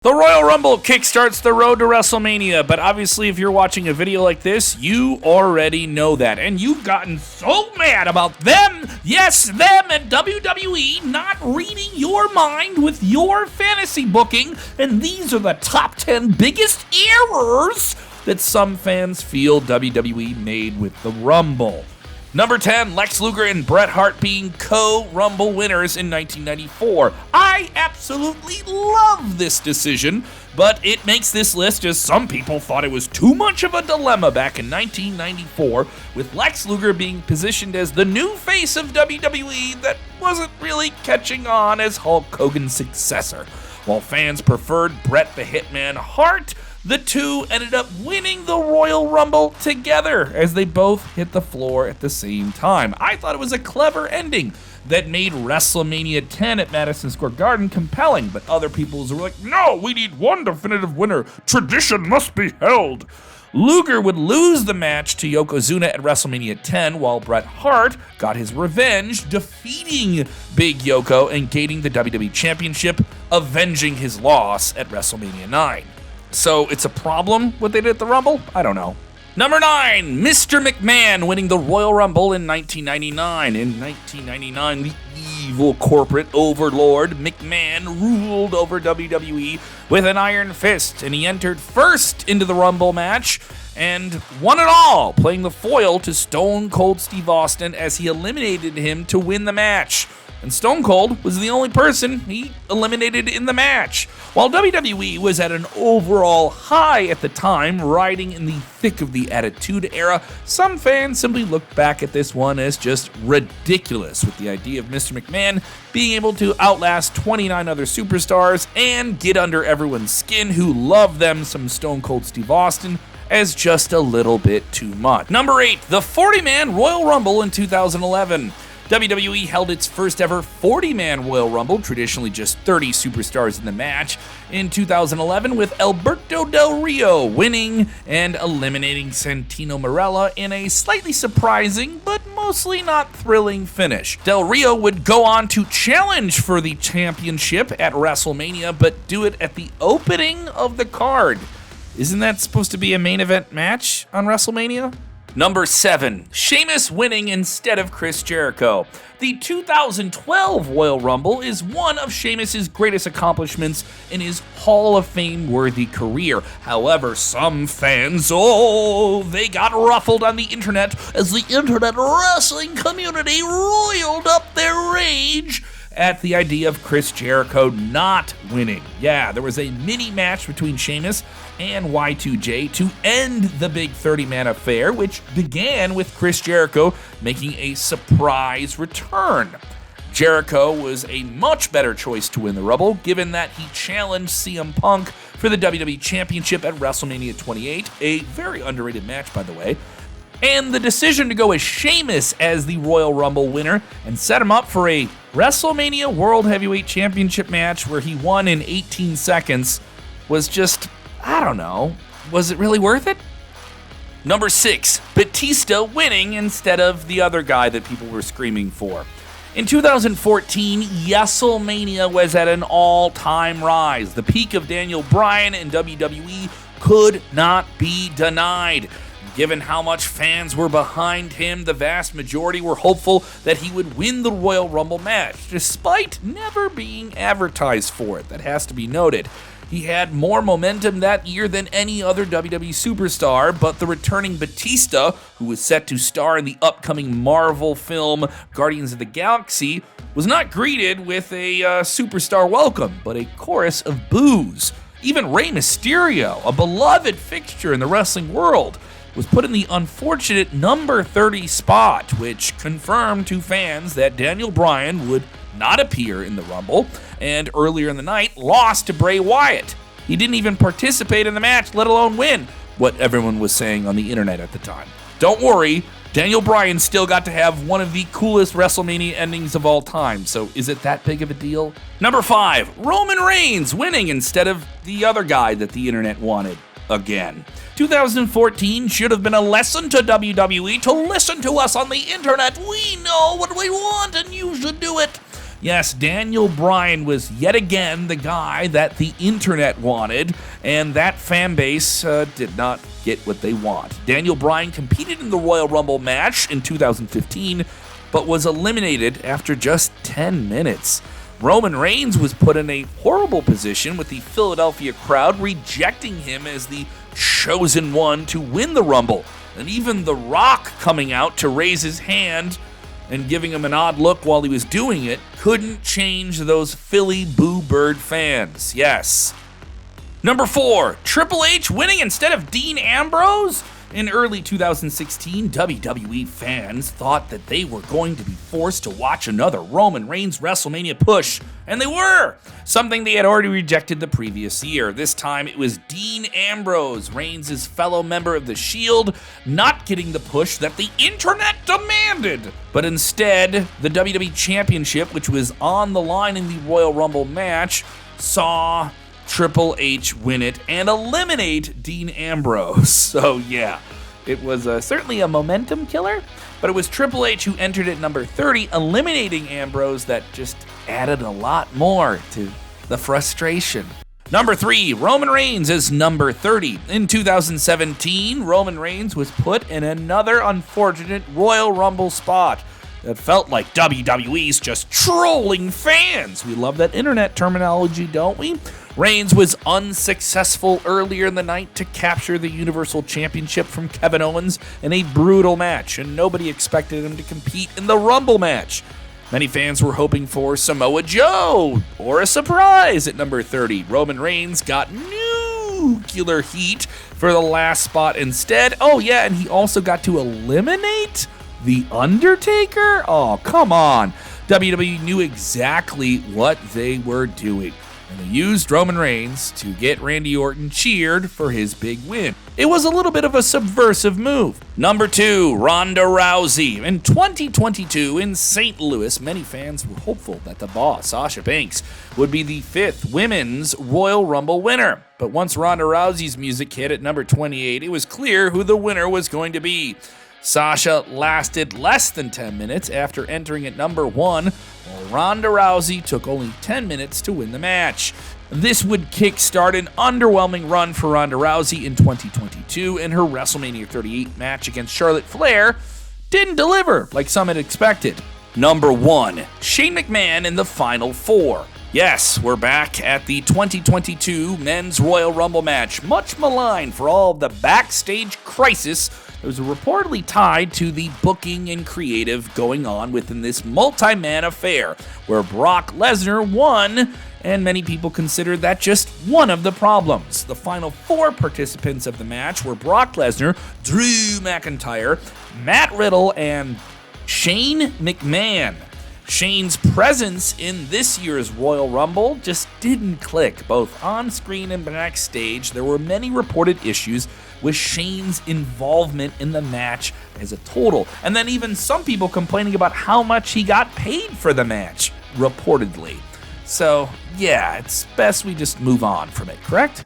The Royal Rumble kickstarts the road to WrestleMania, but obviously if you're watching a video like this, you already know that. And you've gotten so mad about them, yes, them and WWE not reading your mind with your fantasy booking, and these are the top 10 biggest errors that some fans feel WWE made with the Rumble. Number 10, Lex Luger and Bret Hart being co-Rumble winners in 1994. I absolutely love this decision, but it makes this list as some people thought it was too much of a dilemma back in 1994, with Lex Luger being positioned as the new face of WWE that wasn't really catching on as Hulk Hogan's successor. While fans preferred Bret the Hitman Hart, the two ended up winning the Royal Rumble together as they both hit the floor at the same time. I thought it was a clever ending that made WrestleMania 10 at Madison Square Garden compelling, but other people were like, no, we need one definitive winner. Tradition must be held. Luger would lose the match to Yokozuna at WrestleMania 10, while Bret Hart got his revenge, defeating Big Yoko and gaining the WWE Championship, avenging his loss at WrestleMania 9. So it's a problem what they did at the Rumble? I don't know. Number 9, Mr. McMahon winning the Royal Rumble in 1999. In 1999, the evil corporate overlord McMahon ruled over WWE with an iron fist, and he entered first into the Rumble match and won it all, playing the foil to Stone Cold Steve Austin as he eliminated him to win the match. And Stone Cold was the only person he eliminated in the match. While WWE was at an overall high at the time, riding in the thick of the Attitude Era, some fans simply looked back at this one as just ridiculous, with the idea of Mr. McMahon being able to outlast 29 other superstars and get under everyone's skin who loved them some Stone Cold Steve Austin as just a little bit too much. Number 8, the 40-man Royal Rumble in 2011. WWE held its first ever 40-man Royal Rumble, traditionally just 30 superstars in the match, in 2011, with Alberto Del Rio winning and eliminating Santino Marella in a slightly surprising but mostly not thrilling finish. Del Rio would go on to challenge for the championship at WrestleMania, but do it at the opening of the card. Isn't that supposed to be a main event match on WrestleMania? Number 7, Sheamus winning instead of Chris Jericho. The 2012 Royal Rumble is one of Sheamus' greatest accomplishments in his Hall of Fame-worthy career. However, some fans, they got ruffled on the internet as the internet wrestling community roiled up their rage at the idea of Chris Jericho not winning. Yeah, there was a mini match between Sheamus and Y2J to end the big 30-man affair, which began with Chris Jericho making a surprise return. Jericho was a much better choice to win the Rumble, given that he challenged CM Punk for the WWE Championship at WrestleMania 28, a very underrated match, by the way. And the decision to go with Sheamus as the Royal Rumble winner and set him up for a WrestleMania World Heavyweight Championship match where he won in 18 seconds was just, I don't know, was it really worth it? Number 6, Batista winning instead of the other guy that people were screaming for. In 2014, WrestleMania was at an all-time rise. The peak of Daniel Bryan in WWE could not be denied. Given how much fans were behind him, the vast majority were hopeful that he would win the Royal Rumble match, despite never being advertised for it. That has to be noted. He had more momentum that year than any other WWE superstar, but the returning Batista, who was set to star in the upcoming Marvel film Guardians of the Galaxy, was not greeted with a superstar welcome, but a chorus of boos. Even Rey Mysterio, a beloved fixture in the wrestling world, was put in the unfortunate number 30 spot, which confirmed to fans that Daniel Bryan would not appear in the Rumble, and earlier in the night lost to Bray Wyatt. He didn't even participate in the match, let alone win, what everyone was saying on the internet at the time. Don't worry, Daniel Bryan still got to have one of the coolest WrestleMania endings of all time, so is it that big of a deal? Number 5, Roman Reigns winning instead of the other guy that the internet wanted. Again. 2014 should have been a lesson to WWE to listen to us on the internet. We know what we want and you should do it. Yes, Daniel Bryan was yet again the guy that the internet wanted, and that fan base did not get what they want. Daniel Bryan competed in the Royal Rumble match in 2015, but was eliminated after just 10 minutes. Roman Reigns was put in a horrible position with the Philadelphia crowd rejecting him as the chosen one to win the Rumble, and even The Rock coming out to raise his hand and giving him an odd look while he was doing it couldn't change those Philly Boo Bird fans. Yes. Number 4, Triple H winning instead of Dean Ambrose? In early 2016, WWE fans thought that they were going to be forced to watch another Roman Reigns WrestleMania push, and they were, something they had already rejected the previous year. This time it was Dean Ambrose, Reigns' fellow member of The Shield, not getting the push that the internet demanded. But instead, the WWE Championship, which was on the line in the Royal Rumble match, saw Triple H win it and eliminate Dean Ambrose. So yeah, it was certainly a momentum killer, but it was Triple H who entered at number 30, eliminating Ambrose. That just added a lot more to the frustration. Number 3, Roman Reigns is number 30. In 2017, Roman Reigns was put in another unfortunate Royal Rumble spot that felt like WWE's just trolling fans. We love that internet terminology, don't we? Reigns was unsuccessful earlier in the night to capture the Universal Championship from Kevin Owens in a brutal match, and nobody expected him to compete in the Rumble match. Many fans were hoping for Samoa Joe or a surprise at number 30. Roman Reigns got nuclear heat for the last spot instead. Oh yeah, and he also got to eliminate The Undertaker? Oh, come on. WWE knew exactly what they were doing, and they used Roman Reigns to get Randy Orton cheered for his big win. It was a little bit of a subversive move. Number 2, Ronda Rousey. In 2022 in St. Louis, many fans were hopeful that the boss, Sasha Banks, would be the 5th Women's Royal Rumble winner. But once Ronda Rousey's music hit at number 28, it was clear who the winner was going to be. Sasha lasted less than 10 minutes after entering at number 1, while Ronda Rousey took only 10 minutes to win the match. This would kickstart an underwhelming run for Ronda Rousey in 2022, and her WrestleMania 38 match against Charlotte Flair didn't deliver like some had expected. Number 1, Shane McMahon in the Final 4. Yes, we're back at the 2022 Men's Royal Rumble match, much maligned for all of the backstage crisis that was reportedly tied to the booking and creative going on within this multi-man affair, where Brock Lesnar won, and many people considered that just one of the problems. The final 4 participants of the match were Brock Lesnar, Drew McIntyre, Matt Riddle, and Shane McMahon. Shane's presence in this year's Royal Rumble just didn't click, both on screen and backstage. There were many reported issues with Shane's involvement in the match as a total, and then even some people complaining about how much he got paid for the match, reportedly. So yeah, it's best we just move on from it, correct?